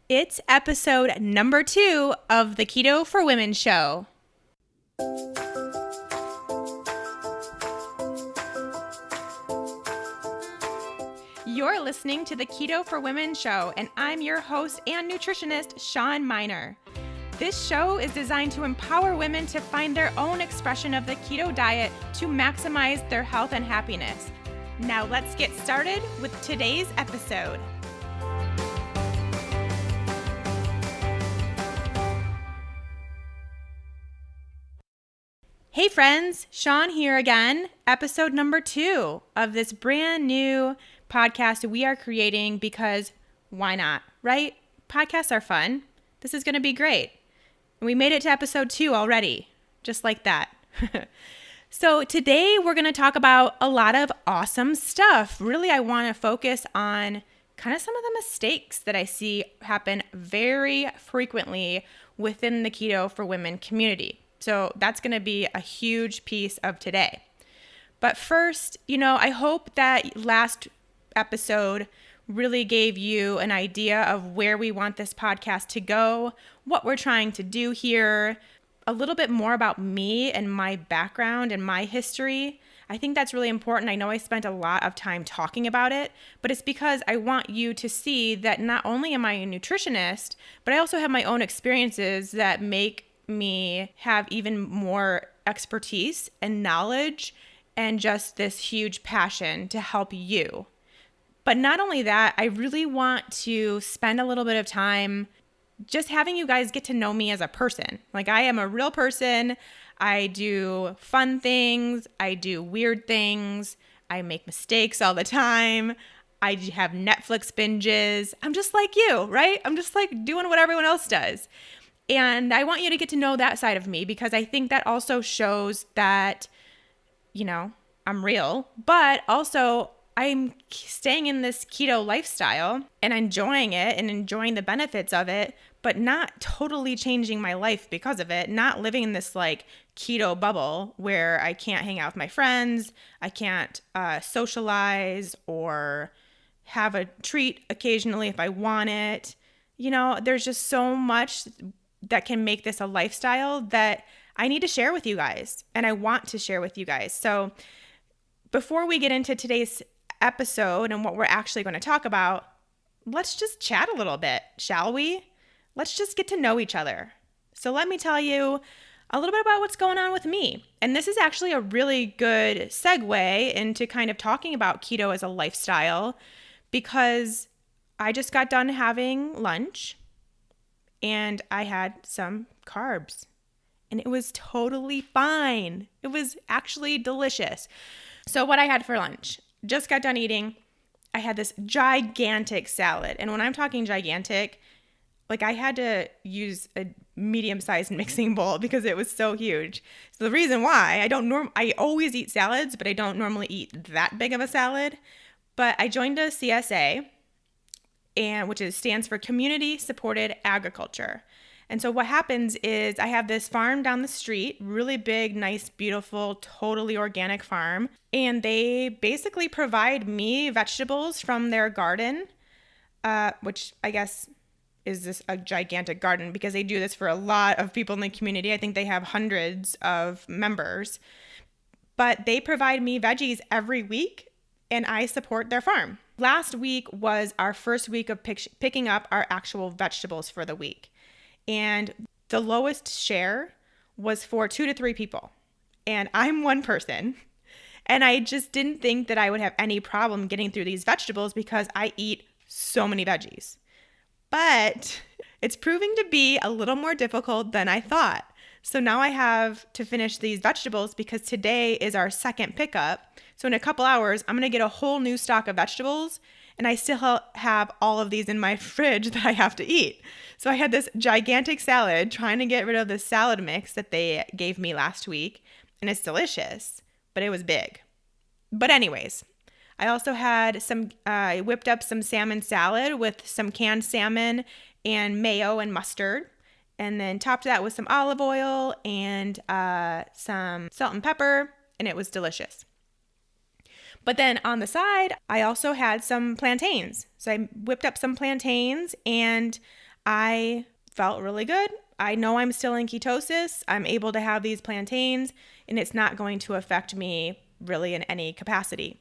It's episode number 2 of the Keto For Women show. You're listening to the Keto For Women show, and I'm your host and nutritionist, shawnmynar. This show is designed to empower women to find their own expression of the keto diet to maximize their health and happiness. Now let's get started with today's episode. Hey friends, Shawn here again, episode number 2 of this brand new podcast we are creating because why not, right? Podcasts are fun. This is going to be great. And we made it to episode 2 already, just like that. So today we're going to talk about a lot of awesome stuff. Really, I want to focus on kind of some of the mistakes that I see happen very frequently within the Keto For Women community. So that's going to be a huge piece of today. But first, I hope that last episode really gave you an idea of where we want this podcast to go, what we're trying to do here, a little bit more about me and my background and my history. I think that's really important. I know I spent a lot of time talking about it, but it's because I want you to see that not only am I a nutritionist, but I also have my own experiences that make me have even more expertise and knowledge and just this huge passion to help you. But not only that, I really want to spend a little bit of time just having you guys get to know me as a person. Like, I am a real person. I do fun things. I do weird things. I make mistakes all the time. I have Netflix binges. I'm just like you, right? I'm just like doing what everyone else does. And I want you to get to know that side of me because I think that also shows that, I'm real, but also I'm staying in this keto lifestyle and enjoying it and enjoying the benefits of it, but not totally changing my life because of it, not living in this like keto bubble where I can't hang out with my friends, I can't socialize or have a treat occasionally if I want it. There's just so much that can make this a lifestyle that I need to share with you guys, and I want to share with you guys. So before we get into today's episode and what we're actually going to talk about, let's just chat a little bit, shall we? Let's just get to know each other. So let me tell you a little bit about what's going on with me. And this is actually a really good segue into kind of talking about keto as a lifestyle because I just got done having lunch and I had some carbs and it was totally fine. It was actually delicious. So what I had for lunch, just got done eating, I had this gigantic salad. And when I'm talking gigantic, like I had to use a medium-sized mixing bowl because it was so huge. So the reason why I always eat salads, but I don't normally eat that big of a salad. But I joined a CSA, which stands for Community Supported Agriculture. And so what happens is I have this farm down the street, really big, nice, beautiful, totally organic farm. And they basically provide me vegetables from their garden, which I guess is this a gigantic garden because they do this for a lot of people in the community. I think they have hundreds of members. But they provide me veggies every week and I support their farm. Last week was our first week of picking up our actual vegetables for the week. And the lowest share was for 2 to 3 people. And I'm one person. And I just didn't think that I would have any problem getting through these vegetables because I eat so many veggies. But it's proving to be a little more difficult than I thought. So now I have to finish these vegetables because today is our second pickup. So in a couple hours, I'm going to get a whole new stock of vegetables. And I still have all of these in my fridge that I have to eat. So I had this gigantic salad trying to get rid of the salad mix that they gave me last week. And it's delicious, but it was big. But anyways, I also had I whipped up some salmon salad with some canned salmon and mayo and mustard. And then topped that with some olive oil and some salt and pepper. And it was delicious. But then on the side, I also had some plantains. So I whipped up some plantains and I felt really good. I know I'm still in ketosis. I'm able to have these plantains, and it's not going to affect me really in any capacity.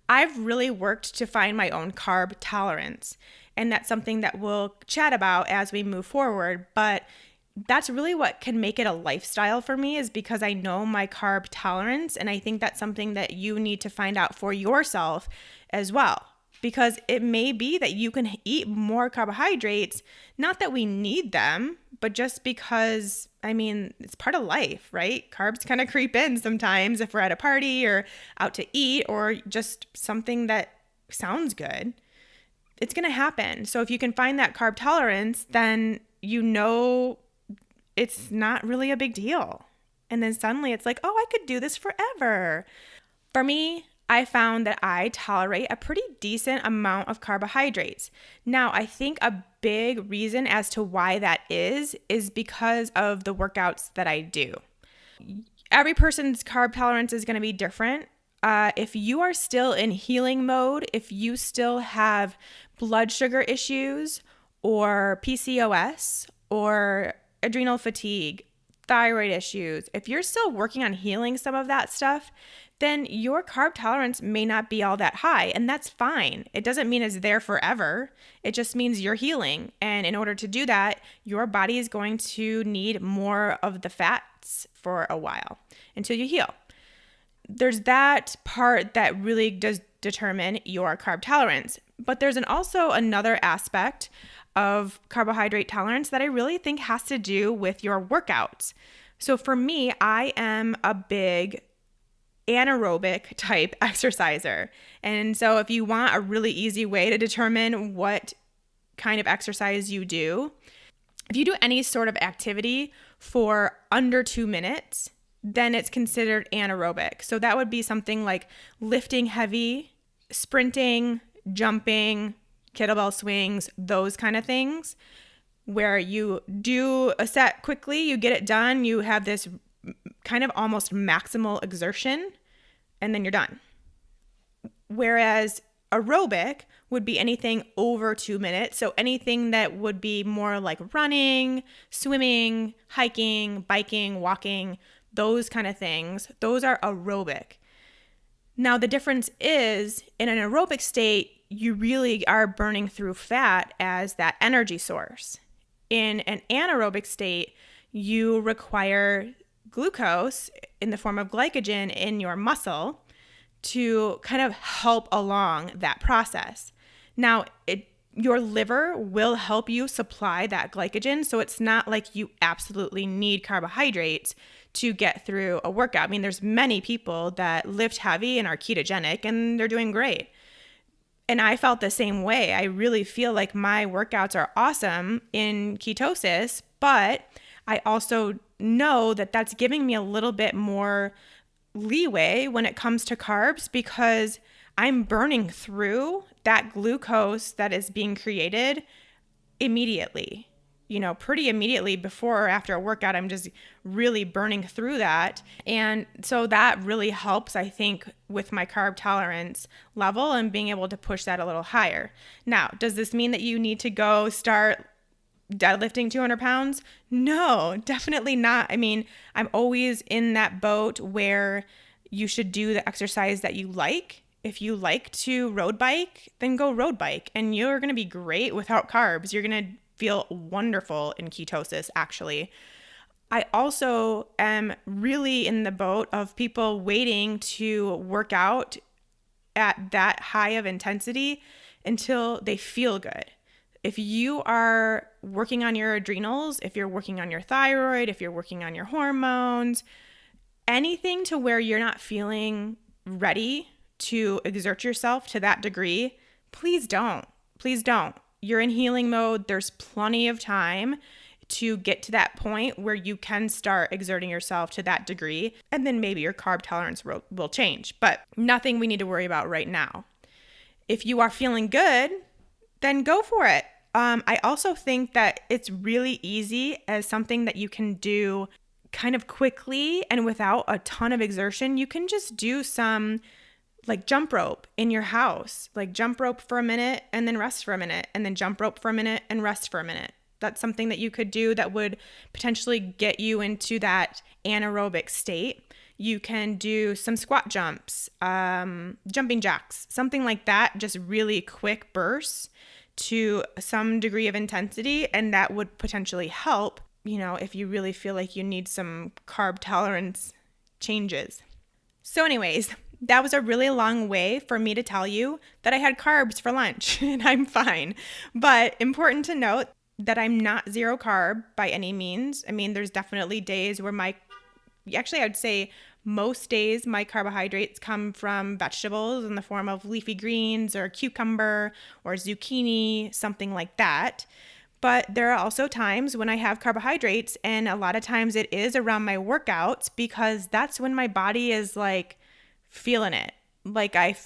I've really worked to find my own carb tolerance, and that's something that we'll chat about as we move forward. But that's really what can make it a lifestyle for me, is because I know my carb tolerance, and I think that's something that you need to find out for yourself as well. Because it may be that you can eat more carbohydrates, not that we need them, but just because, it's part of life, right? Carbs kind of creep in sometimes if we're at a party or out to eat or just something that sounds good. It's going to happen. So if you can find that carb tolerance, then you know it's not really a big deal. And then suddenly it's like, oh, I could do this forever. For me, I found that I tolerate a pretty decent amount of carbohydrates. Now, I think a big reason as to why that is because of the workouts that I do. Every person's carb tolerance is going to be different. If you are still in healing mode, if you still have blood sugar issues or PCOS or adrenal fatigue, thyroid issues, if you're still working on healing some of that stuff, then your carb tolerance may not be all that high, and that's fine. It doesn't mean it's there forever. It just means you're healing. And in order to do that, your body is going to need more of the fats for a while until you heal. There's that part that really does determine your carb tolerance. But there's also another aspect of carbohydrate tolerance that I really think has to do with your workouts. So for me, I am a big anaerobic type exerciser. And so if you want a really easy way to determine what kind of exercise you do, if you do any sort of activity for under 2 minutes, then it's considered anaerobic. So that would be something like lifting heavy, sprinting, jumping, kettlebell swings, those kind of things, where you do a set quickly, you get it done, you have this kind of almost maximal exertion, and then you're done. Whereas aerobic would be anything over 2 minutes. So anything that would be more like running, swimming, hiking, biking, walking, those kind of things, those are aerobic. Now, the difference is in an aerobic state, you really are burning through fat as that energy source. In an anaerobic state, you require glucose in the form of glycogen in your muscle to kind of help along that process. Now, your liver will help you supply that glycogen, so it's not like you absolutely need carbohydrates to get through a workout. There's many people that lift heavy and are ketogenic, and they're doing great. And I felt the same way. I really feel like my workouts are awesome in ketosis, but I also know that that's giving me a little bit more leeway when it comes to carbs, because I'm burning through that glucose that is being created immediately. Pretty immediately before or after a workout, I'm just really burning through that. And so that really helps, I think, with my carb tolerance level and being able to push that a little higher. Now, does this mean that you need to go start deadlifting 200 pounds? No, definitely not. I'm always in that boat where you should do the exercise that you like. If you like to road bike, then go road bike, and you're going to be great without carbs. You're going to feel wonderful in ketosis, actually. I also am really in the boat of people waiting to work out at that high of intensity until they feel good. If you are working on your adrenals, if you're working on your thyroid, if you're working on your hormones, anything to where you're not feeling ready to exert yourself to that degree, please don't. Please don't. You're in healing mode. There's plenty of time to get to that point where you can start exerting yourself to that degree, and then maybe your carb tolerance will change, but nothing we need to worry about right now. If you are feeling good, then go for it. I also think that it's really easy as something that you can do kind of quickly and without a ton of exertion. You can just do some like jump rope in your house, like jump rope for a minute and then rest for a minute, and then jump rope for a minute and rest for a minute. That's something that you could do that would potentially get you into that anaerobic state. You can do some squat jumps, jumping jacks, something like that, just really quick bursts to some degree of intensity. And that would potentially help, if you really feel like you need some carb tolerance changes. So anyways, that was a really long way for me to tell you that I had carbs for lunch and I'm fine. But important to note that I'm not zero carb by any means. I mean, there's definitely days where I'd say most days my carbohydrates come from vegetables in the form of leafy greens or cucumber or zucchini, something like that. But there are also times when I have carbohydrates, and a lot of times it is around my workouts because that's when my body is like feeling it. Like I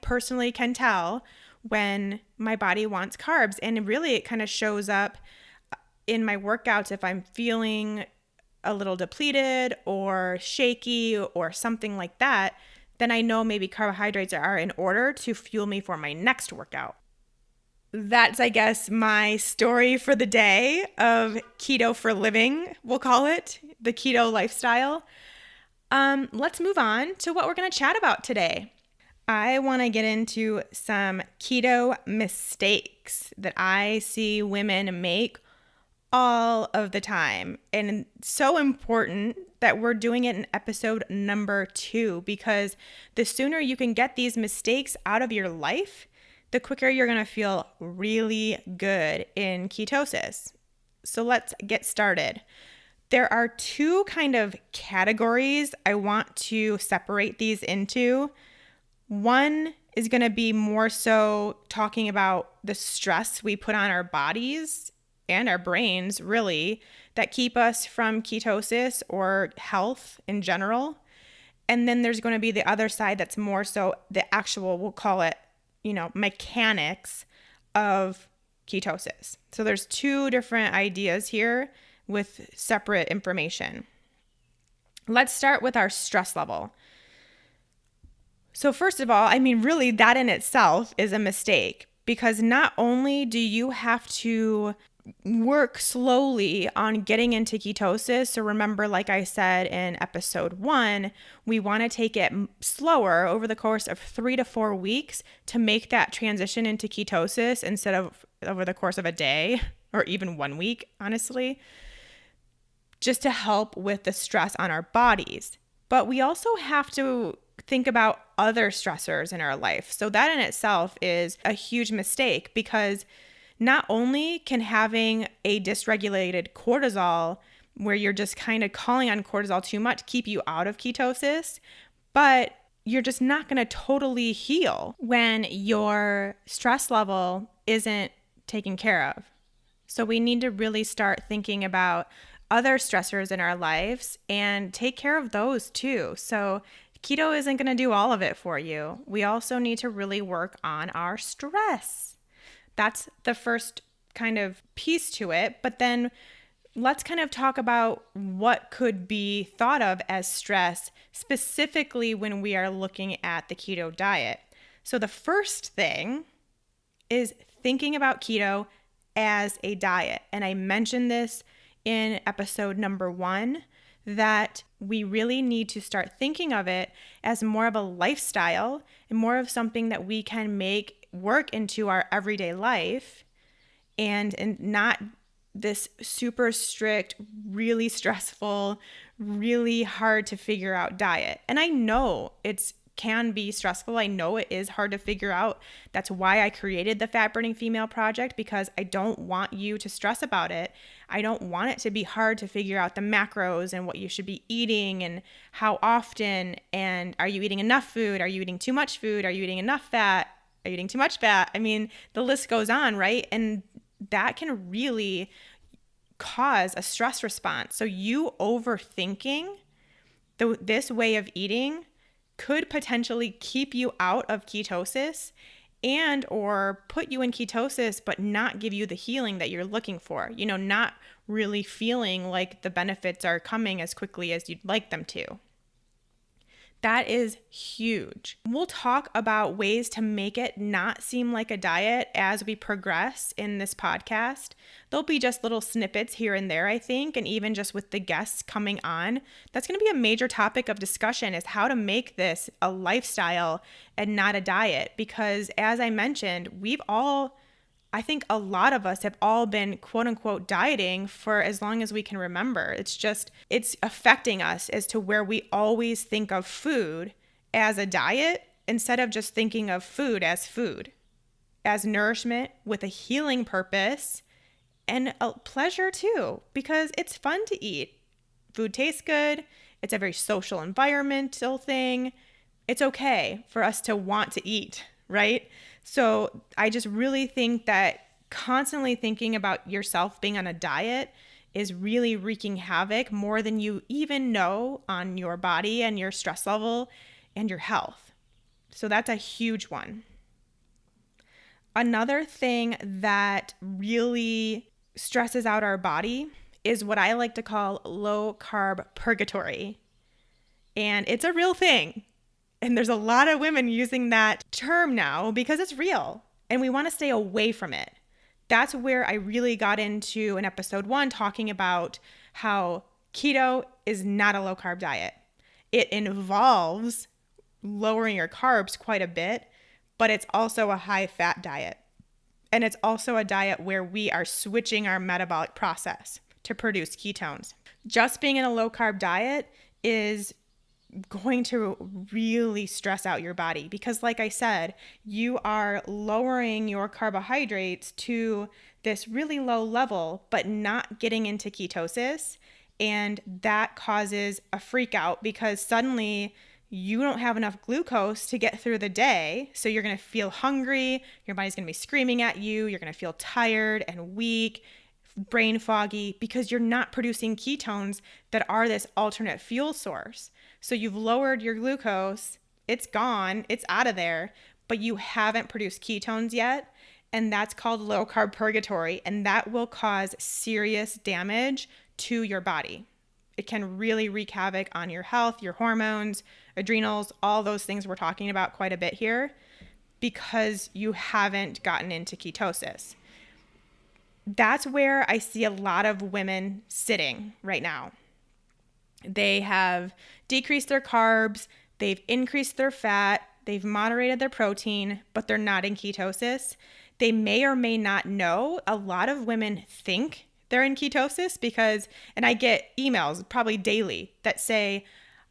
personally can tell when my body wants carbs, and really it kind of shows up in my workouts if I'm feeling a little depleted or shaky or something like that, then I know maybe carbohydrates are in order to fuel me for my next workout. That's, I guess, my story for the day of keto for living, we'll call it, the keto lifestyle. Let's move on to what we're going to chat about today. I want to get into some keto mistakes that I see women make all of the time. And it's so important that we're doing it in episode number 2, because the sooner you can get these mistakes out of your life, the quicker you're going to feel really good in ketosis. So let's get started. There are 2 kind of categories I want to separate these into. One is going to be more so talking about the stress we put on our bodies and our brains, really, that keep us from ketosis or health in general. And then there's going to be the other side that's more so the actual, we'll call it, mechanics of ketosis. So there's 2 different ideas here with separate information. Let's start with our stress level. So first of all, really that in itself is a mistake, because not only do you have to work slowly on getting into ketosis. So remember, like I said in episode 1, we want to take it slower over the course of 3 to 4 weeks to make that transition into ketosis instead of over the course of a day or even 1 week, honestly, just to help with the stress on our bodies. But we also have to think about other stressors in our life. So that in itself is a huge mistake, because not only can having a dysregulated cortisol, where you're just kind of calling on cortisol too much, keep you out of ketosis, but you're just not going to totally heal when your stress level isn't taken care of. So we need to really start thinking about other stressors in our lives and take care of those too. So keto isn't going to do all of it for you. We also need to really work on our stress. That's the first kind of piece to it. But then let's kind of talk about what could be thought of as stress, specifically when we are looking at the keto diet. So the first thing is thinking about keto as a diet. And I mentioned this in episode number 1, that we really need to start thinking of it as more of a lifestyle and more of something that we can make work into our everyday life, and not this super strict, really stressful, really hard to figure out diet. And I know it can be stressful. I know it is hard to figure out. That's why I created the Fat Burning Female Project, because I don't want you to stress about it. I don't want it to be hard to figure out the macros and what you should be eating and how often, and are you eating enough food? Are you eating too much food? Are you eating enough fat? Are you eating too much fat? The list goes on, right? And that can really cause a stress response. So you overthinking this way of eating could potentially keep you out of ketosis and or put you in ketosis but not give you the healing that you're looking for. Not really feeling like the benefits are coming as quickly as you'd like them to. That is huge. We'll talk about ways to make it not seem like a diet as we progress in this podcast. There'll be just little snippets here and there, I think, and even just with the guests coming on. That's going to be a major topic of discussion, is how to make this a lifestyle and not a diet. Because as I mentioned, I think a lot of us have all been quote unquote dieting for as long as we can remember. It's affecting us as to where we always think of food as a diet instead of just thinking of food, as nourishment with a healing purpose and a pleasure too, because it's fun to eat. Food tastes good. It's a very social environmental thing. It's okay for us to want to eat, right? So I just really think that constantly thinking about yourself being on a diet is really wreaking havoc more than you even know on your body and your stress level and your health. So that's a huge one. Another thing that really stresses out our body is what I like to call low carb purgatory. And it's a real thing. And there's a lot of women using that term now because it's real and we want to stay away from it. That's where I really got into in episode 1 talking about how keto is not a low carb diet. It involves lowering your carbs quite a bit, but it's also a high fat diet. And it's also a diet where we are switching our metabolic process to produce ketones. Just being in a low carb diet is going to really stress out your body because, like I said, you are lowering your carbohydrates to this really low level, but not getting into ketosis. And that causes a freak out because suddenly you don't have enough glucose to get through the day. So you're going to feel hungry. Your body's going to be screaming at you. You're going to feel tired and weak, brain foggy, because you're not producing ketones that are this alternate fuel source. So you've lowered your glucose, it's gone, it's out of there, but you haven't produced ketones yet. And that's called low carb purgatory. And that will cause serious damage to your body. It can really wreak havoc on your health, your hormones, adrenals, all those things we're talking about quite a bit here because you haven't gotten into ketosis. That's where I see a lot of women sitting right now. They have decreased their carbs, they've increased their fat, they've moderated their protein, but they're not in ketosis. They may or may not know. A lot of women think they're in ketosis because, and I get emails probably daily that say,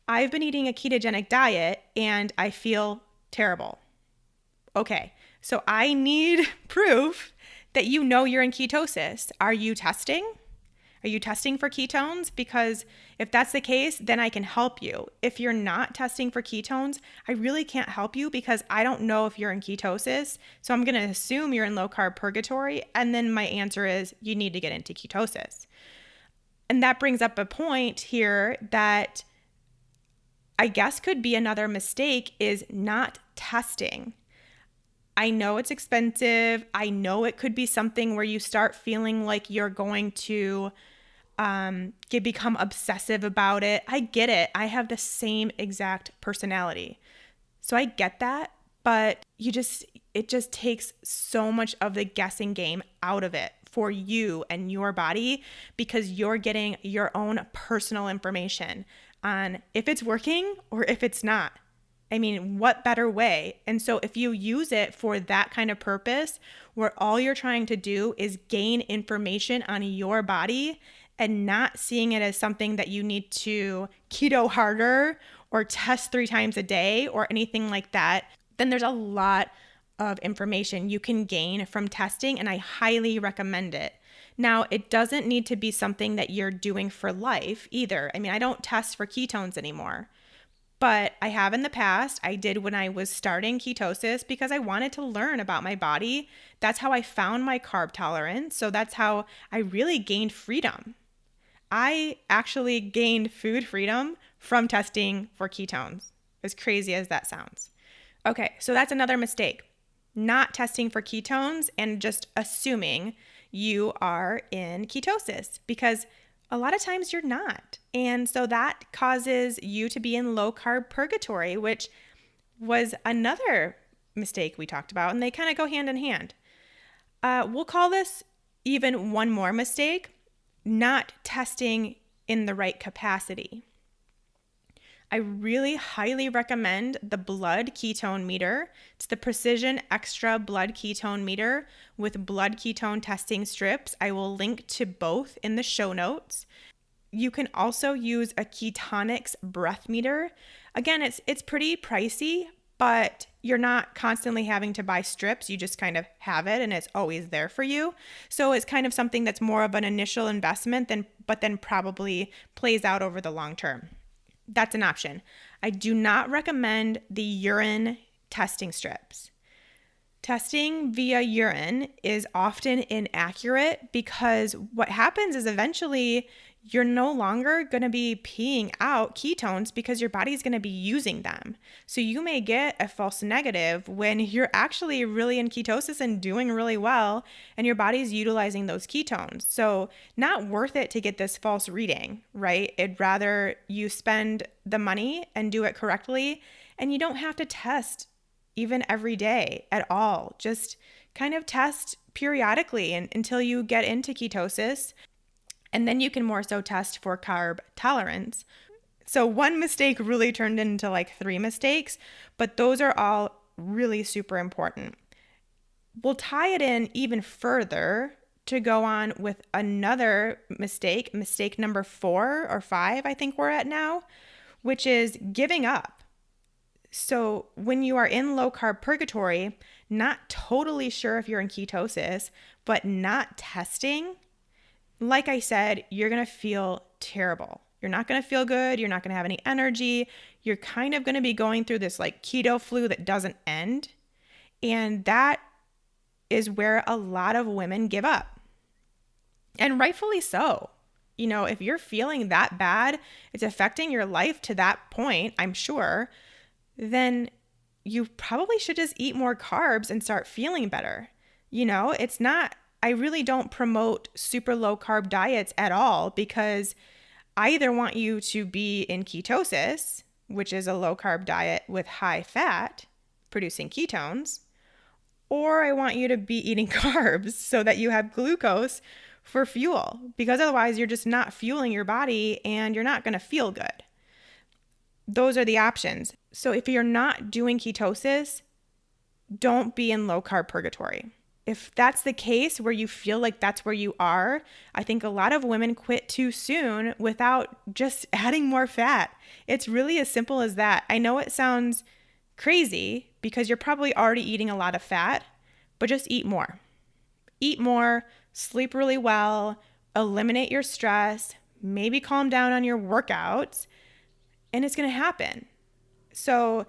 I've been eating a ketogenic diet and I feel terrible. Okay, so I need proof that you know you're in ketosis. Are you testing? Are you testing for ketones? Because if that's the case, then I can help you. If you're not testing for ketones, I really can't help you because I don't know if you're in ketosis. So I'm going to assume you're in low carb purgatory. And then my answer is you need to get into ketosis. And that brings up a point here that I guess could be another mistake is not testing. I know it's expensive. I know it could be something where you start feeling like you're going to become obsessive about it. I get it. I have the same exact personality. So I get that, but it just takes so much of the guessing game out of it for you and your body because you're getting your own personal information on if it's working or if it's not. I mean, what better way? And so if you use it for that kind of purpose, where all you're trying to do is gain information on your body and not seeing it as something that you need to keto harder or test 3 times a day or anything like that, then there's a lot of information you can gain from testing, and I highly recommend it. Now, it doesn't need to be something that you're doing for life either. I mean, I don't test for ketones anymore. But I have in the past. I did when I was starting ketosis because I wanted to learn about my body. That's how I found my carb tolerance. So that's how I really gained freedom. I actually gained food freedom from testing for ketones, as crazy as that sounds. Okay, so that's another mistake. Not testing for ketones and just assuming you are in ketosis because A lot of times you're not. And so that causes you to be in low carb purgatory, which was another mistake we talked about, and they kind of go hand in hand. We'll call this even one more mistake, not testing in the right capacity. I really highly recommend the blood ketone meter. It's the Precision Extra Blood Ketone Meter with blood ketone testing strips. I will link to both in the show notes. You can also use a Ketonics breath meter. Again, it's pretty pricey, but you're not constantly having to buy strips. You just kind of have it and it's always there for you. So it's kind of something that's more of an initial investment but then probably plays out over the long term. That's an option. I do not recommend the urine testing strips. Testing via urine is often inaccurate because what happens is eventually you're no longer going to be peeing out ketones because your body's going to be using them. So you may get a false negative when you're actually really in ketosis and doing really well and your body's utilizing those ketones. So not worth it to get this false reading, right? It'd rather you spend the money and do it correctly, and you don't have to test even every day at all. Just kind of test periodically until you get into ketosis. And then you can more so test for carb tolerance. So one mistake really turned into like 3 mistakes, but those are all really super important. We'll tie it in even further to go on with another mistake number 4 or 5, I think we're at now, which is giving up. So when you are in low carb purgatory, not totally sure if you're in ketosis, but not testing, like I said, you're going to feel terrible. You're not going to feel good. You're not going to have any energy. You're kind of going to be going through this like keto flu that doesn't end. And that is where a lot of women give up. And rightfully so. You know, if you're feeling that bad, it's affecting your life to that point, I'm sure, then you probably should just eat more carbs and start feeling better. You know, it's not, I really don't promote super low carb diets at all because I either want you to be in ketosis, which is a low carb diet with high fat producing ketones, or I want you to be eating carbs so that you have glucose for fuel, because otherwise you're just not fueling your body and you're not going to feel good. Those are the options. So if you're not doing ketosis, don't be in low carb purgatory. If that's the case where you feel like that's where you are, I think a lot of women quit too soon without just adding more fat. It's really as simple as that. I know it sounds crazy because you're probably already eating a lot of fat, but just eat more. Eat more, sleep really well, eliminate your stress, maybe calm down on your workouts, and it's going to happen. So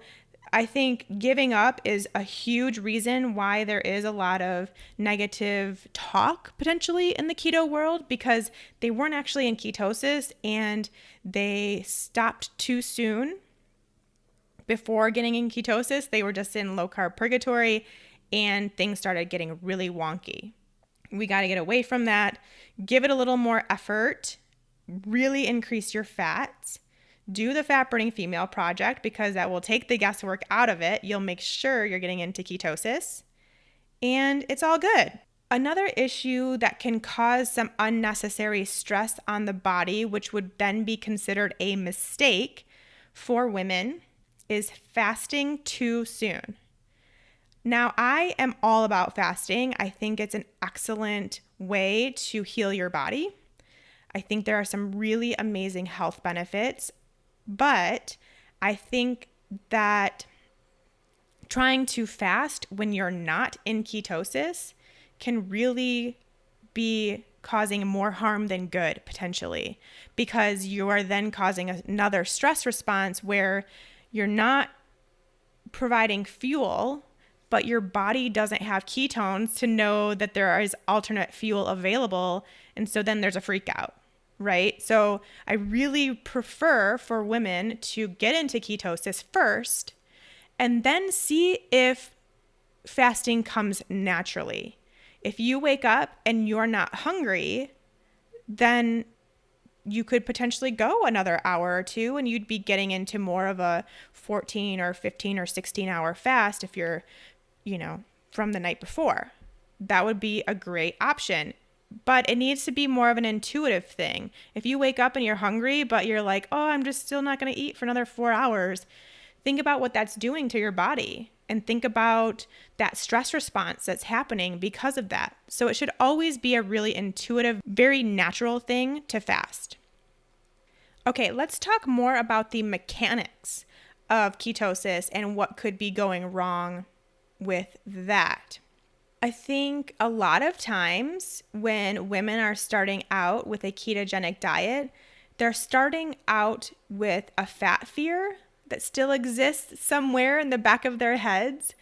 I think giving up is a huge reason why there is a lot of negative talk potentially in the keto world, because they weren't actually in ketosis and they stopped too soon before getting in ketosis. They were just in low carb purgatory and things started getting really wonky. We got to get away from that. Give it a little more effort. Really increase your fats. Do the Fat Burning Female Project because that will take the guesswork out of it. You'll make sure you're getting into ketosis and it's all good. Another issue that can cause some unnecessary stress on the body, which would then be considered a mistake for women, is fasting too soon. Now, I am all about fasting. I think it's an excellent way to heal your body. I think there are some really amazing health benefits. But I think that trying to fast when you're not in ketosis can really be causing more harm than good potentially, because you are then causing another stress response where you're not providing fuel, but your body doesn't have ketones to know that there is alternate fuel available. And so then there's a freak out. Right? So I really prefer for women to get into ketosis first and then see if fasting comes naturally. If you wake up and you're not hungry, then you could potentially go another hour or two and you'd be getting into more of a 14 or 15 or 16 hour fast if you're, from the night before. That would be a great option. But it needs to be more of an intuitive thing. If you wake up and you're hungry, but you're like, oh, I'm just still not going to eat for another 4 hours, think about what that's doing to your body and think about that stress response that's happening because of that. So it should always be a really intuitive, very natural thing to fast. Okay, let's talk more about the mechanics of ketosis and what could be going wrong with that. I think a lot of times when women are starting out with a ketogenic diet, they're starting out with a fat fear that still exists somewhere in the back of their heads.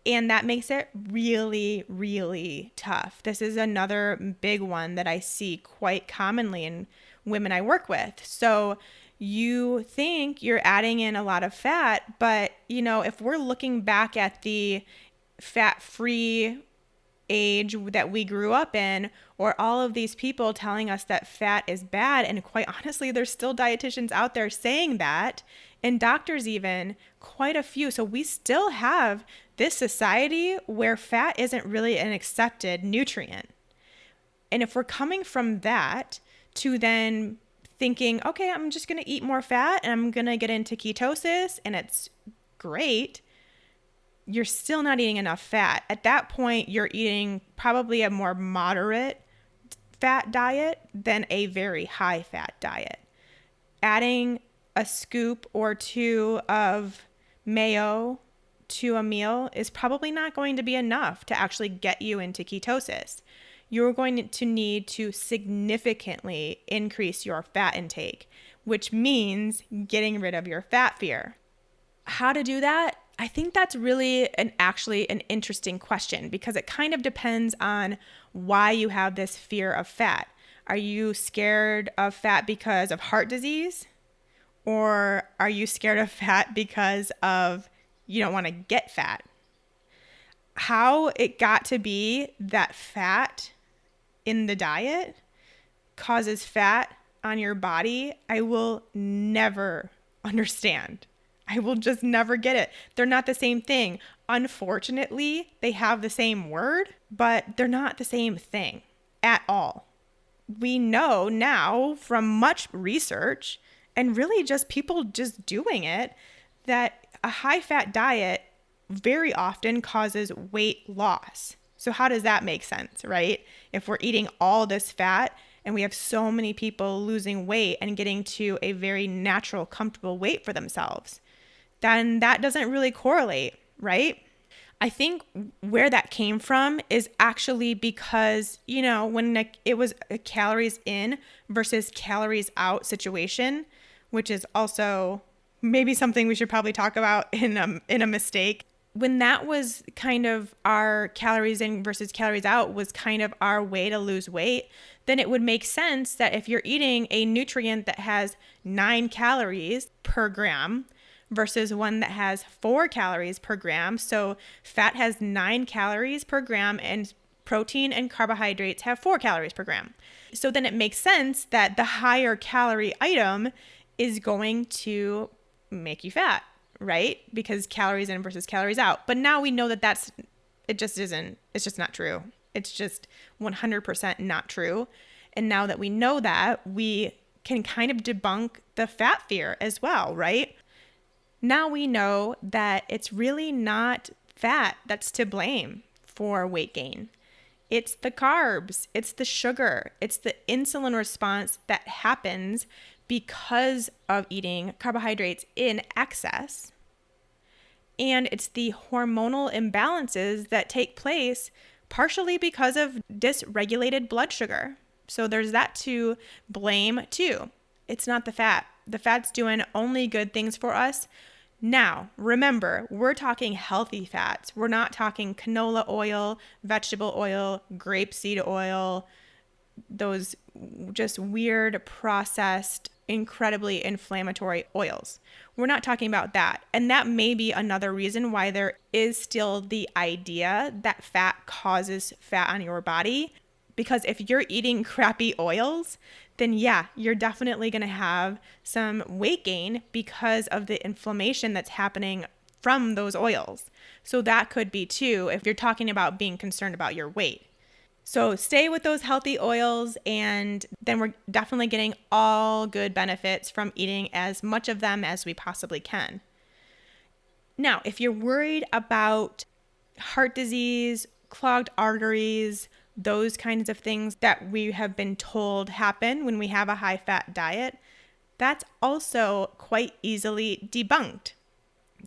And that makes it really, really tough. This is another big one that I see quite commonly in women I work with. So you think you're adding in a lot of fat, but if we're looking back at the fat-free age that we grew up in, or all of these people telling us that fat is bad, and quite honestly, there's still dietitians out there saying that, and doctors even, quite a few. So we still have this society where fat isn't really an accepted nutrient. And if we're coming from that to then thinking, okay, I'm just going to eat more fat and I'm going to get into ketosis and it's great, you're still not eating enough fat. At that point, you're eating probably a more moderate fat diet than a very high fat diet. Adding a scoop or two of mayo to a meal is probably not going to be enough to actually get you into ketosis. You're going to need to significantly increase your fat intake, which means getting rid of your fat fear. How to do that? I think that's really actually an interesting question because it kind of depends on why you have this fear of fat. Are you scared of fat because of heart disease? Or are you scared of fat because of you don't want to get fat? How it got to be that fat in the diet causes fat on your body, I will never understand. I will just never get it. They're not the same thing. Unfortunately, they have the same word, but they're not the same thing at all. We know now from much research and really just people just doing it that a high-fat diet very often causes weight loss. So how does that make sense, right? If we're eating all this fat and we have so many people losing weight and getting to a very natural, comfortable weight for themselves, then that doesn't really correlate, right? I think where that came from is actually because, when it was a calories in versus calories out situation, which is also maybe something we should probably talk about in a mistake. When that was kind of our calories in versus calories out was kind of our way to lose weight, then it would make sense that if you're eating a nutrient that has 9 calories per gram versus one that has 4 calories per gram, so fat has 9 calories per gram and protein and carbohydrates have 4 calories per gram. So then it makes sense that the higher calorie item is going to make you fat, right? Because calories in versus calories out. But now we know that it's just not true. It's just 100% not true. And now that we know that, we can kind of debunk the fat fear as well, right? Now we know that it's really not fat that's to blame for weight gain. It's the carbs, it's the sugar, it's the insulin response that happens because of eating carbohydrates in excess. And it's the hormonal imbalances that take place partially because of dysregulated blood sugar. So there's that to blame too. It's not the fat. The fat's doing only good things for us. Now, remember, we're talking healthy fats. We're not talking canola oil, vegetable oil, grapeseed oil, those just weird processed, incredibly inflammatory oils. We're not talking about that. And that may be another reason why there is still the idea that fat causes fat on your body, Because if you're eating crappy oils, then yeah, you're definitely going to have some weight gain because of the inflammation that's happening from those oils. So that could be too, if you're talking about being concerned about your weight. So stay with those healthy oils, and then we're definitely getting all good benefits from eating as much of them as we possibly can. Now, if you're worried about heart disease, clogged arteries, those kinds of things that we have been told happen when we have a high-fat diet, that's also quite easily debunked.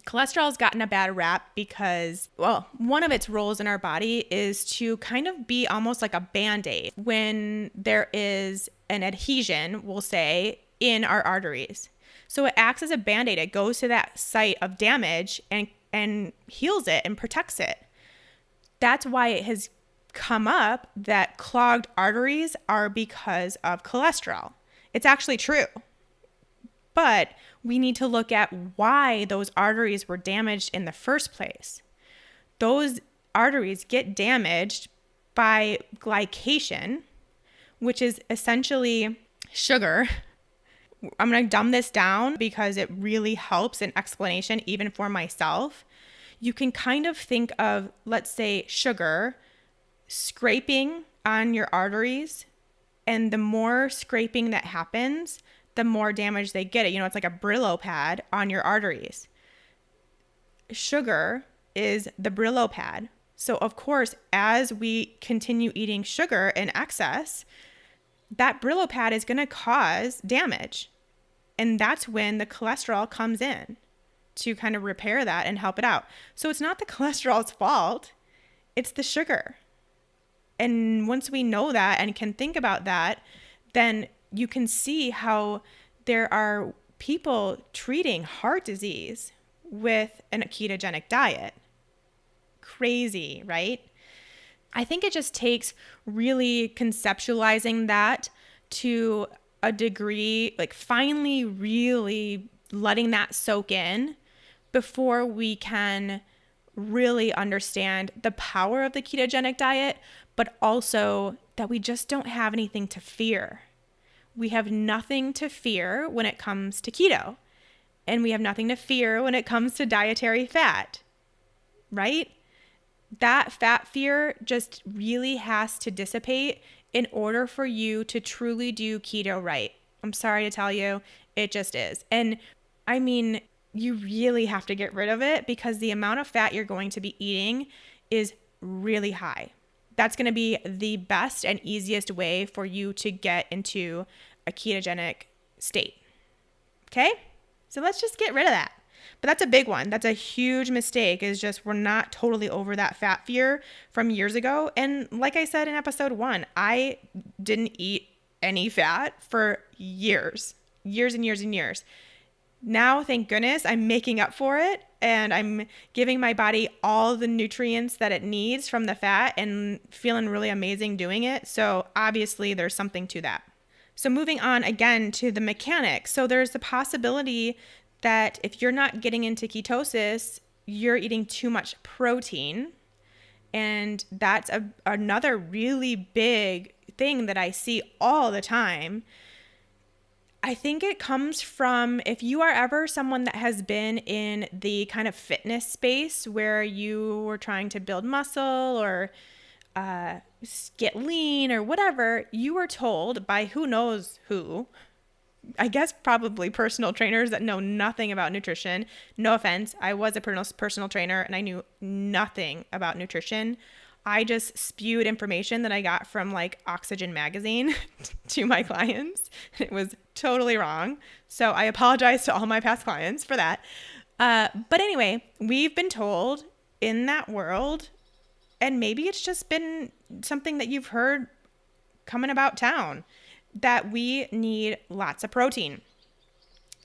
Cholesterol has gotten a bad rap because, well, one of its roles in our body is to kind of be almost like a Band-Aid when there is an adhesion, we'll say, in our arteries. So it acts as a Band-Aid. It goes to that site of damage and heals it and protects it. That's why it has come up that clogged arteries are because of cholesterol. It's actually true. But we need to look at why those arteries were damaged in the first place. Those arteries get damaged by glycation, which is essentially sugar. I'm going to dumb this down because it really helps in explanation even for myself. You can kind of think of, let's say, sugar scraping on your arteries, and the more scraping that happens, the more damage they get. It's like a Brillo pad on your arteries. Sugar is the Brillo pad. So of course, as we continue eating sugar in excess, that Brillo pad is going to cause damage. And that's when the cholesterol comes in to kind of repair that and help it out. So it's not the cholesterol's fault, it's the sugar. And once we know that and can think about that, then you can see how there are people treating heart disease with a ketogenic diet. Crazy, right? I think it just takes really conceptualizing that to a degree, like finally really letting that soak in before we can really understand the power of the ketogenic diet, but also that we just don't have anything to fear. We have nothing to fear when it comes to keto, and we have nothing to fear when it comes to dietary fat, right? That fat fear just really has to dissipate in order for you to truly do keto right. I'm sorry to tell you, it just is. And I mean, you really have to get rid of it because the amount of fat you're going to be eating is really high. That's going to be the best and easiest way for you to get into a ketogenic state. Okay? So let's just get rid of that. But that's a big one. That's a huge mistake, is just we're not totally over that fat fear from years ago. And like I said in episode 1, I didn't eat any fat for years and years and years. Now, thank goodness, I'm making up for it and I'm giving my body all the nutrients that it needs from the fat and feeling really amazing doing it. So obviously there's something to that. So moving on again to the mechanics. So there's the possibility that if you're not getting into ketosis, you're eating too much protein. And that's another really big thing that I see all the time. I think it comes from, if you are ever someone that has been in the kind of fitness space where you were trying to build muscle or get lean or whatever, you were told by who knows who, I guess probably personal trainers that know nothing about nutrition. No offense, I was a personal trainer and I knew nothing about nutrition. I just spewed information that I got from like Oxygen magazine to my clients. It was totally wrong. So I apologize to all my past clients for that. But anyway, we've been told in that world, and maybe it's just been something that you've heard coming about town, that we need lots of protein.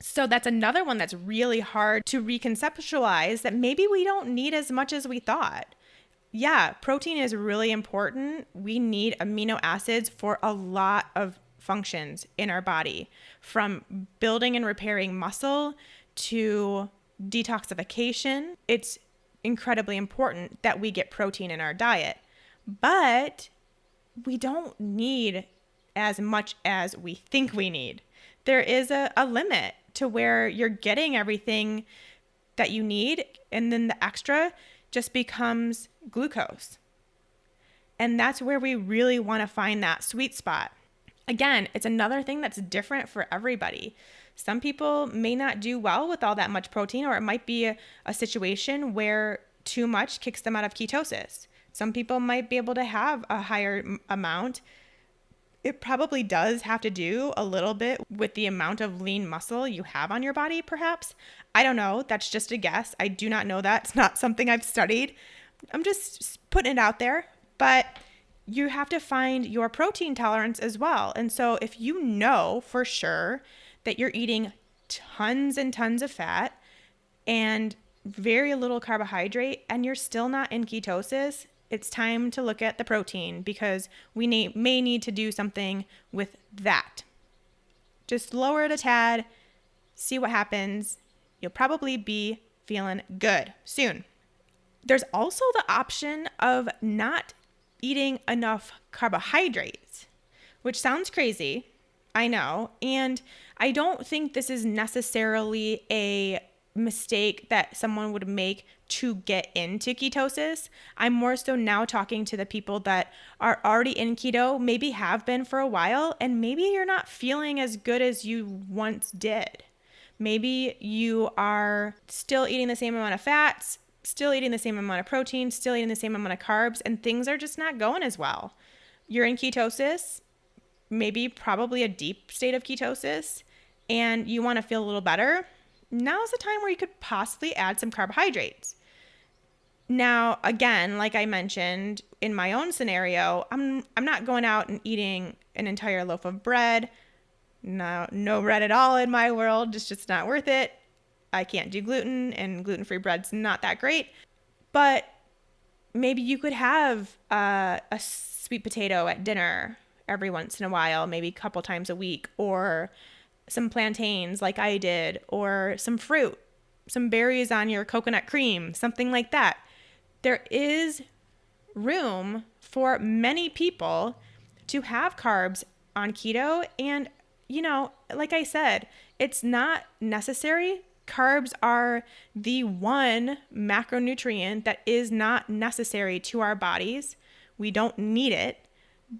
So that's another one that's really hard to reconceptualize, that maybe we don't need as much as we thought. Yeah, protein is really important. We need amino acids for a lot of functions in our body, from building and repairing muscle to detoxification. It's incredibly important that we get protein in our diet. But we don't need as much as we think we need. There is a limit to where you're getting everything that you need, and then the extra just becomes glucose. And that's where we really want to find that sweet spot. Again, it's another thing that's different for everybody. Some people may not do well with all that much protein, or it might be a situation where too much kicks them out of ketosis. Some people might be able to have a higher amount. It probably does have to do a little bit with the amount of lean muscle you have on your body, perhaps. I don't know. That's just a guess. I do not know that. It's not something I've studied. I'm just putting it out there. But you have to find your protein tolerance as well. And so if you know for sure that you're eating tons and tons of fat and very little carbohydrate and you're still not in ketosis, it's time to look at the protein, because we may need to do something with that. Just lower it a tad, see what happens. You'll probably be feeling good soon. There's also the option of not eating enough carbohydrates, which sounds crazy, I know. And I don't think this is necessarily a mistake that someone would make to get into ketosis. I'm more so now talking to the people that are already in keto, maybe have been for a while, and maybe you're not feeling as good as you once did. Maybe you are still eating the same amount of fats, still eating the same amount of protein, still eating the same amount of carbs, and things are just not going as well. You're in ketosis, maybe probably a deep state of ketosis, and you want to feel a little better. Now's the time where you could possibly add some carbohydrates. Now, again, like I mentioned in my own scenario, I'm not going out and eating an entire loaf of bread. No bread at all in my world. It's just not worth it. I can't do gluten, and gluten-free bread's not that great. But maybe you could have a sweet potato at dinner every once in a while, maybe a couple times a week, or some plantains like I did, or some fruit, some berries on your coconut cream, something like that. There is room for many people to have carbs on keto. And, like I said, it's not necessary. Carbs are the one macronutrient that is not necessary to our bodies. We don't need it.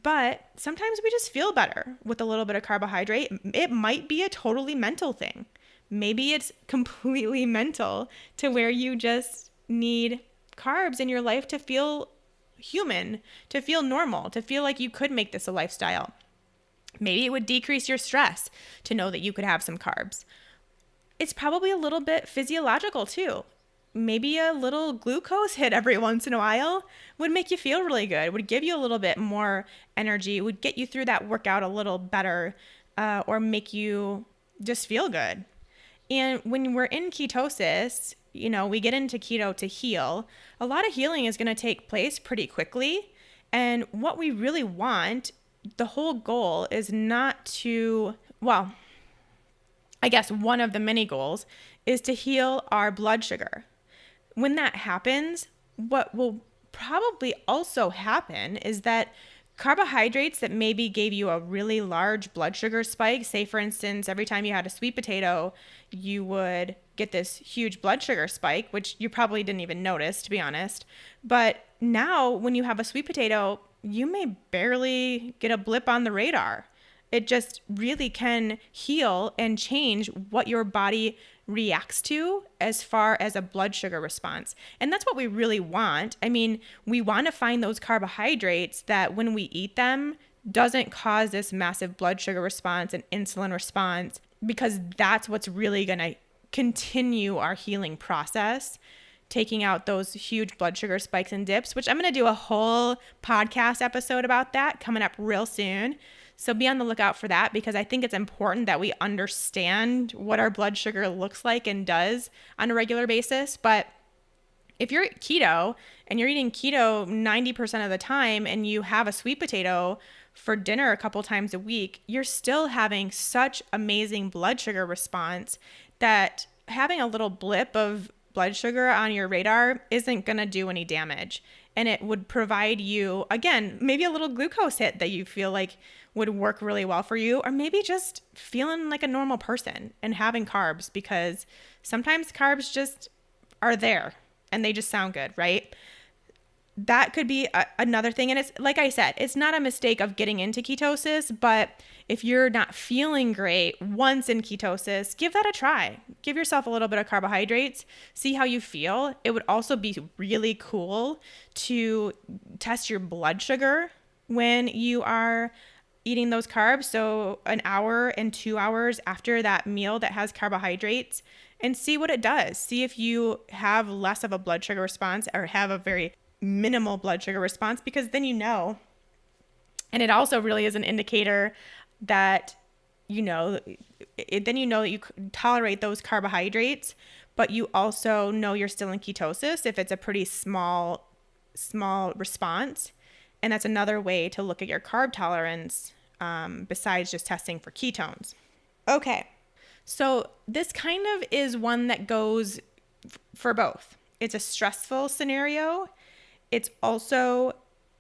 But sometimes we just feel better with a little bit of carbohydrate. It might be a totally mental thing. Maybe it's completely mental to where you just need carbs in your life to feel human, to feel normal, to feel like you could make this a lifestyle. Maybe it would decrease your stress to know that you could have some carbs. It's probably a little bit physiological too. Maybe a little glucose hit every once in a while would make you feel really good, would give you a little bit more energy, would get you through that workout a little better, or make you just feel good. And when we're in ketosis, we get into keto to heal. A lot of healing is going to take place pretty quickly. And what we really want, the whole goal is not to, I guess one of the many goals is to heal our blood sugar. When that happens, what will probably also happen is that carbohydrates that maybe gave you a really large blood sugar spike, say for instance, every time you had a sweet potato, you would get this huge blood sugar spike, which you probably didn't even notice, to be honest. But now when you have a sweet potato, you may barely get a blip on the radar. It just really can heal and change what your body reacts to as far as a blood sugar response. And that's what we really want. I mean, we want to find those carbohydrates that when we eat them doesn't cause this massive blood sugar response and insulin response, because that's what's really going to continue our healing process, taking out those huge blood sugar spikes and dips, which I'm going to do a whole podcast episode about that coming up real soon. So be on the lookout for that, because I think it's important that we understand what our blood sugar looks like and does on a regular basis. But if you're keto and you're eating keto 90% of the time and you have a sweet potato for dinner a couple times a week, you're still having such amazing blood sugar response that having a little blip of blood sugar on your radar isn't going to do any damage. and it would provide you, again, maybe a little glucose hit that you feel like would work really well for you, or maybe just feeling like a normal person and having carbs, because sometimes carbs just are there and they just sound good, right? That could be another thing. And it's like I said, it's not a mistake of getting into ketosis, but if you're not feeling great once in ketosis, give that a try. Give yourself a little bit of carbohydrates, see how you feel. It would also be really cool to test your blood sugar when you are eating those carbs. So an hour and 2 hours after that meal that has carbohydrates, and see what it does. See if you have less of a blood sugar response or have a very minimal blood sugar response, because then you know. And it also really is an indicator that then you know that you tolerate those carbohydrates, but you also know you're still in ketosis if it's a pretty small response. And that's another way to look at your carb tolerance, besides just testing for ketones. Okay, so this kind of is one that goes for both. It's a stressful scenario. It's also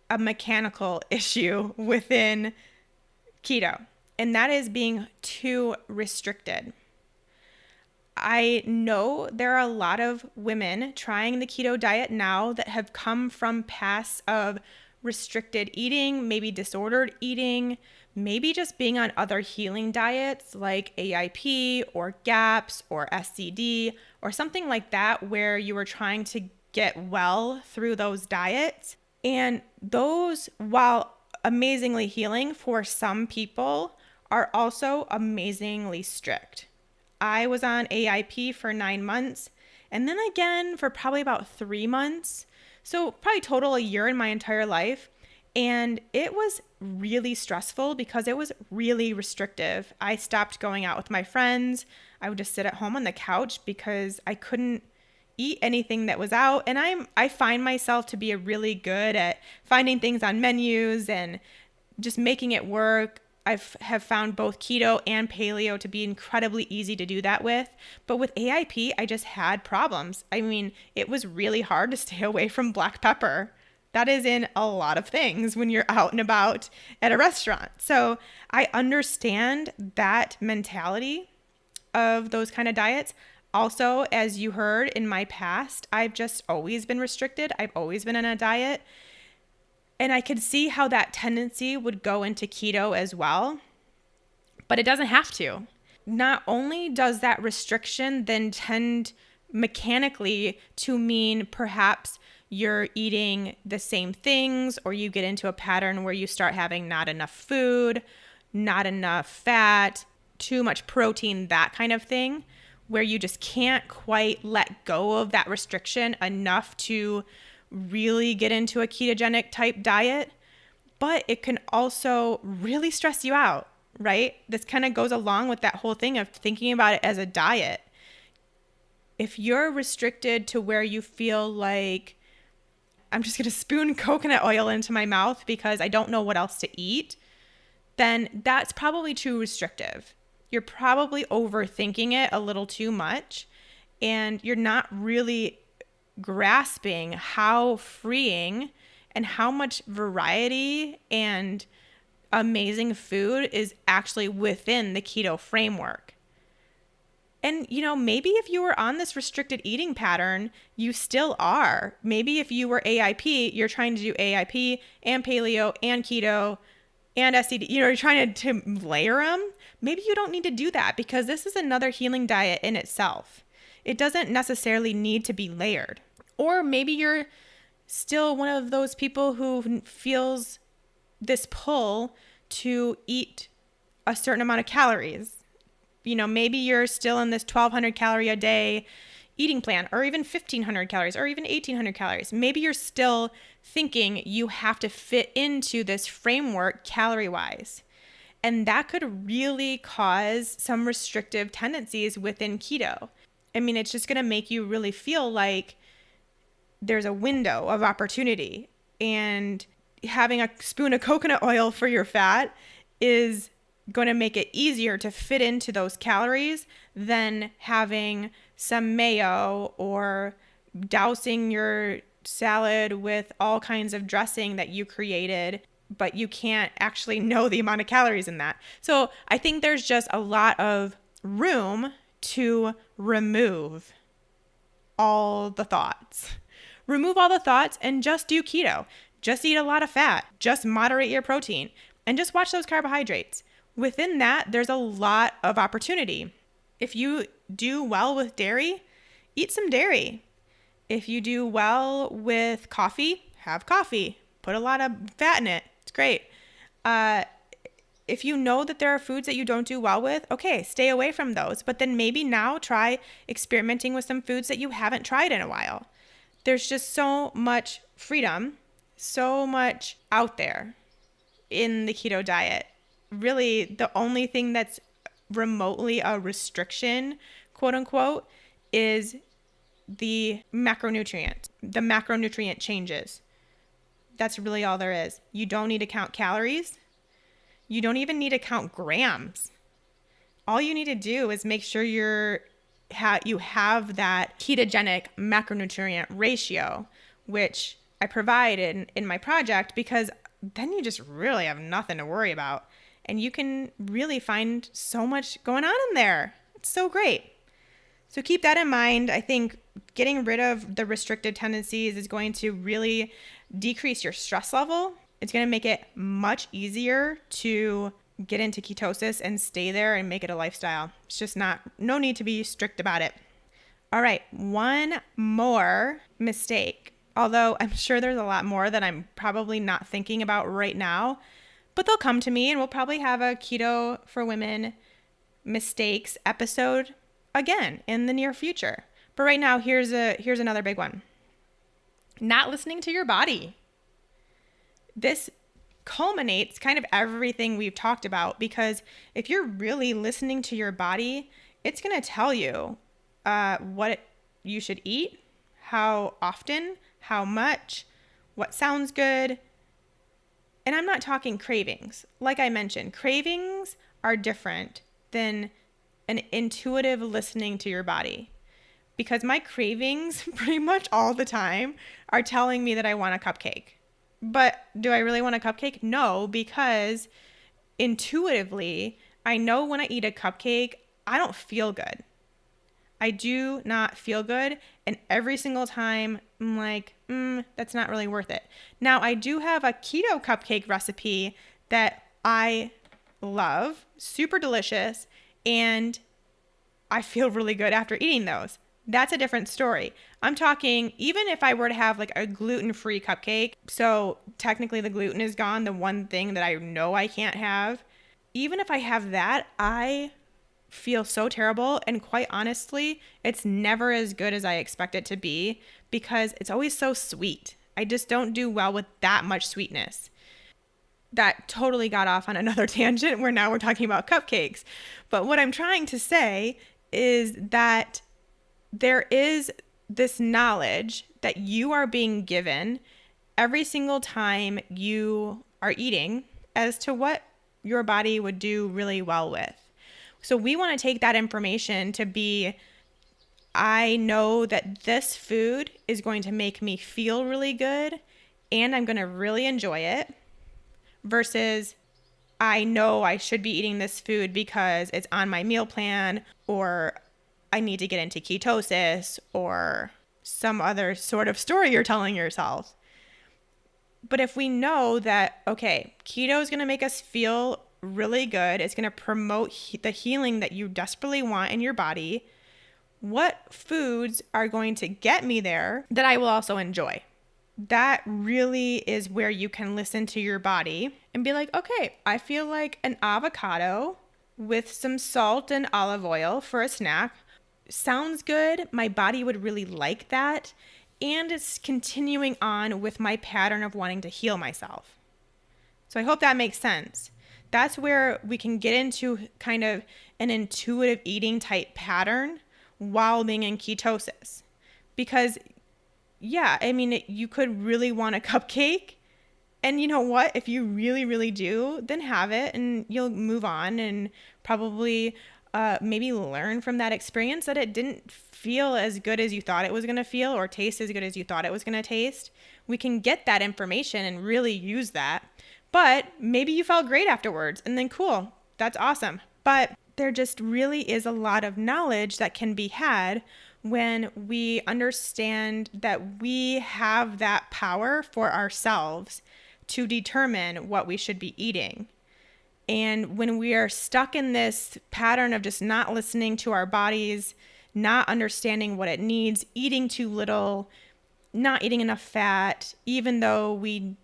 a mechanical issue within keto, and that is being too restricted. I know there are a lot of women trying the keto diet now that have come from pasts of restricted eating, maybe disordered eating, maybe just being on other healing diets like AIP or GAPS or SCD or something like that, where you were trying to get well through those diets. And those, while amazingly healing for some people, are also amazingly strict. I was on AIP for 9 months, and then again for probably about 3 months. So probably total a year in my entire life. And it was really stressful because it was really restrictive. I stopped going out with my friends. I would just sit at home on the couch because I couldn't eat anything that was out. And I find myself to be really good at finding things on menus and just making it work. Have found both keto and paleo to be incredibly easy to do that with. But with AIP, I just had problems. I mean, it was really hard to stay away from black pepper. That is in a lot of things when you're out and about at a restaurant. So I understand that mentality of those kind of diets. Also, as you heard in my past, I've just always been restricted. I've always been on a diet. And I could see how that tendency would go into keto as well, but it doesn't have to. Not only does that restriction then tend mechanically to mean perhaps you're eating the same things, or you get into a pattern where you start having not enough food, not enough fat, too much protein, that kind of thing, where you just can't quite let go of that restriction enough to really get into a ketogenic type diet. But it can also really stress you out, right? This kind of goes along with that whole thing of thinking about it as a diet. If you're restricted to where you feel like, I'm just going to spoon coconut oil into my mouth because I don't know what else to eat, then that's probably too restrictive. You're probably overthinking it a little too much, and you're not really grasping how freeing and how much variety and amazing food is actually within the keto framework. And, maybe if you were on this restricted eating pattern, you still are. Maybe if you were AIP, you're trying to do AIP and paleo and keto and SCD, you're trying to layer them. Maybe you don't need to do that, because this is another healing diet in itself. It doesn't necessarily need to be layered. Or maybe you're still one of those people who feels this pull to eat a certain amount of calories. Maybe you're still in this 1,200 calorie a day eating plan, or even 1,500 calories, or even 1,800 calories. Maybe you're still thinking you have to fit into this framework calorie-wise. And that could really cause some restrictive tendencies within keto. I mean, it's just going to make you really feel like there's a window of opportunity, and having a spoon of coconut oil for your fat is going to make it easier to fit into those calories than having some mayo or dousing your salad with all kinds of dressing that you created, but you can't actually know the amount of calories in that. So I think there's just a lot of room to remove all the thoughts. Remove all the thoughts and just do keto. Just eat a lot of fat. Just moderate your protein and just watch those carbohydrates. Within that, there's a lot of opportunity. If you do well with dairy, eat some dairy. If you do well with coffee, have coffee. Put a lot of fat in it. It's great. If you know that there are foods that you don't do well with, okay, stay away from those. But then maybe now try experimenting with some foods that you haven't tried in a while. There's just so much freedom, so much out there in the keto diet. Really, the only thing that's remotely a restriction, quote unquote, is the macronutrient changes. That's really all there is. You don't need to count calories. You don't even need to count grams. All you need to do is make sure you have that ketogenic macronutrient ratio, which I provide in my project, because then you just really have nothing to worry about. And you can really find so much going on in there. It's so great. So keep that in mind. I think getting rid of the restricted tendencies is going to really decrease your stress level. It's going to make it much easier to get into ketosis and stay there and make it a lifestyle. It's just no need to be strict about it. All right, one more mistake. Although I'm sure there's a lot more that I'm probably not thinking about right now, but they'll come to me and we'll probably have a Keto for Women mistakes episode again in the near future. But right now, here's another big one. Not listening to your body. This culminates kind of everything we've talked about, because if you're really listening to your body, it's going to tell you what you should eat, how often, how much, what sounds good. And I'm not talking cravings. Like I mentioned, cravings are different than an intuitive listening to your body, because my cravings pretty much all the time are telling me that I want a cupcake. But do I really want a cupcake? No, because intuitively, I know when I eat a cupcake, I don't feel good. I do not feel good. And every single time I'm like, that's not really worth it. Now, I do have a keto cupcake recipe that I love, super delicious, and I feel really good after eating those. That's a different story. I'm talking, even if I were to have like a gluten-free cupcake, so technically the gluten is gone, the one thing that I know I can't have, even if I have that, I feel so terrible. And quite honestly, it's never as good as I expect it to be, because it's always so sweet. I just don't do well with that much sweetness. That totally got off on another tangent where now we're talking about cupcakes. But what I'm trying to say is that there is this knowledge that you are being given every single time you are eating as to what your body would do really well with. So we want to take that information to be, I know that this food is going to make me feel really good and I'm going to really enjoy it, versus I know I should be eating this food because it's on my meal plan, or I need to get into ketosis, or some other sort of story you're telling yourself. But if we know that, okay, keto is going to make us feel really good, it's going to promote the healing that you desperately want in your body, what foods are going to get me there that I will also enjoy? That really is where you can listen to your body and be like, okay, I feel like an avocado with some salt and olive oil for a snack sounds good. My body would really like that. And it's continuing on with my pattern of wanting to heal myself. So I hope that makes sense. That's where we can get into kind of an intuitive eating type pattern while being in ketosis. Because yeah, I mean, you could really want a cupcake, and you know what? If you really, really do, then have it and you'll move on and probably maybe learn from that experience that it didn't feel as good as you thought it was going to feel or taste as good as you thought it was going to taste. We can get that information and really use that. But maybe you felt great afterwards, and then cool, that's awesome. But there just really is a lot of knowledge that can be had when we understand that we have that power for ourselves to determine what we should be eating. And when we are stuck in this pattern of just not listening to our bodies, not understanding what it needs, eating too little, not eating enough fat, even though we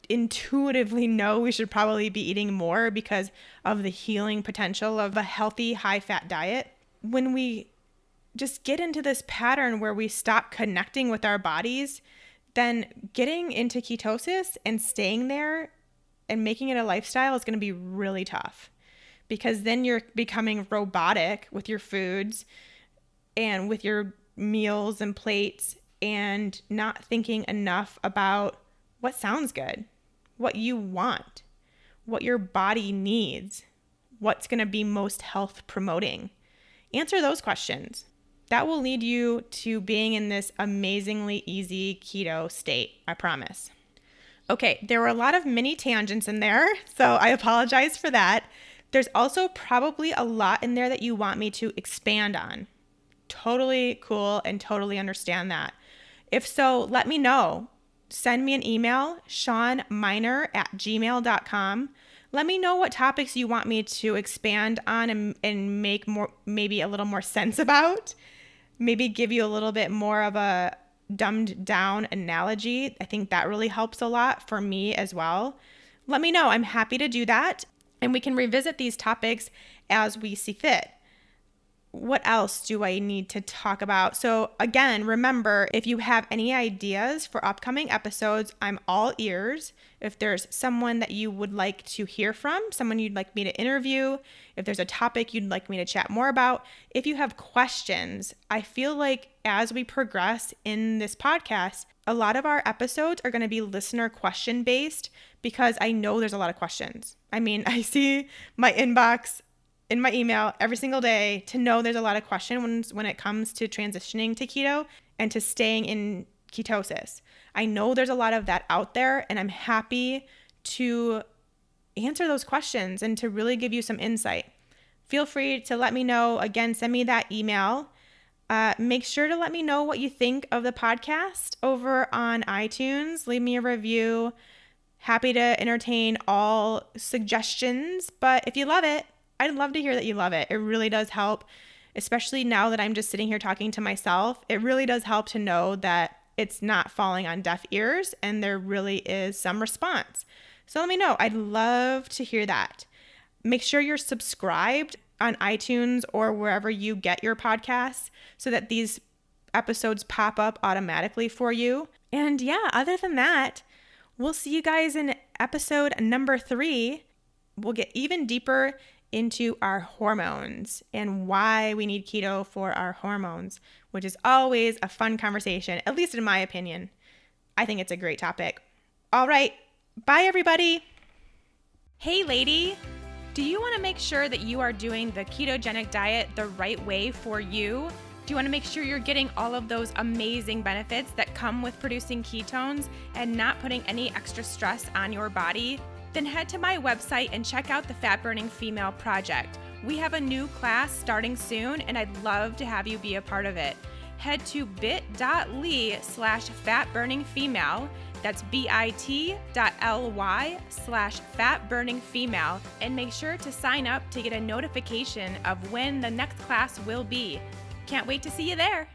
intuitively know we should probably be eating more because of the healing potential of a healthy, high-fat diet. When we just get into this pattern where we stop connecting with our bodies, then getting into ketosis and staying there and making it a lifestyle is going to be really tough, because then you're becoming robotic with your foods and with your meals and plates and not thinking enough about what sounds good, what you want, what your body needs, what's going to be most health promoting. Answer those questions. That will lead you to being in this amazingly easy keto state, I promise. Okay, there were a lot of mini tangents in there, so I apologize for that. There's also probably a lot in there that you want me to expand on. Totally cool and totally understand that. If so, let me know. Send me an email, shawnmynar@gmail.com. Let me know what topics you want me to expand on and make more, maybe a little more sense about. Maybe give you a little bit more of a dumbed down analogy. I think that really helps a lot for me as well. Let me know. I'm happy to do that. And we can revisit these topics as we see fit. What else do I need to talk about? So again, remember, if you have any ideas for upcoming episodes, I'm all ears. If there's someone that you would like to hear from, someone you'd like me to interview, if there's a topic you'd like me to chat more about, if you have questions, I feel like as we progress in this podcast, a lot of our episodes are going to be listener question based, because I know there's a lot of questions. I mean, I see my inbox in my email every single day to know there's a lot of questions when it comes to transitioning to keto and to staying in ketosis. I know there's a lot of that out there, and I'm happy to answer those questions and to really give you some insight. Feel free to let me know. Again, send me that email. Make sure to let me know what you think of the podcast over on iTunes. Leave me a review. Happy to entertain all suggestions, but if you love it, I'd love to hear that you love it. It really does help, especially now that I'm just sitting here talking to myself. It really does help to know that it's not falling on deaf ears and there really is some response. So let me know. I'd love to hear that. Make sure you're subscribed on iTunes or wherever you get your podcasts so that these episodes pop up automatically for you. And yeah, other than that, we'll see you guys in episode number 3. We'll get even deeper into our hormones and why we need keto for our hormones, which is always a fun conversation, at least in my opinion. I think it's a great topic. All right. Bye, everybody. Hey, lady. Do you want to make sure that you are doing the ketogenic diet the right way for you? Do you want to make sure you're getting all of those amazing benefits that come with producing ketones and not putting any extra stress on your body? Then head to my website and check out the Fat Burning Female Project. We have a new class starting soon, and I'd love to have you be a part of it. Head to bit.ly/fatburningfemale. That's bit.ly/fatburningfemale, and make sure to sign up to get a notification of when the next class will be. Can't wait to see you there.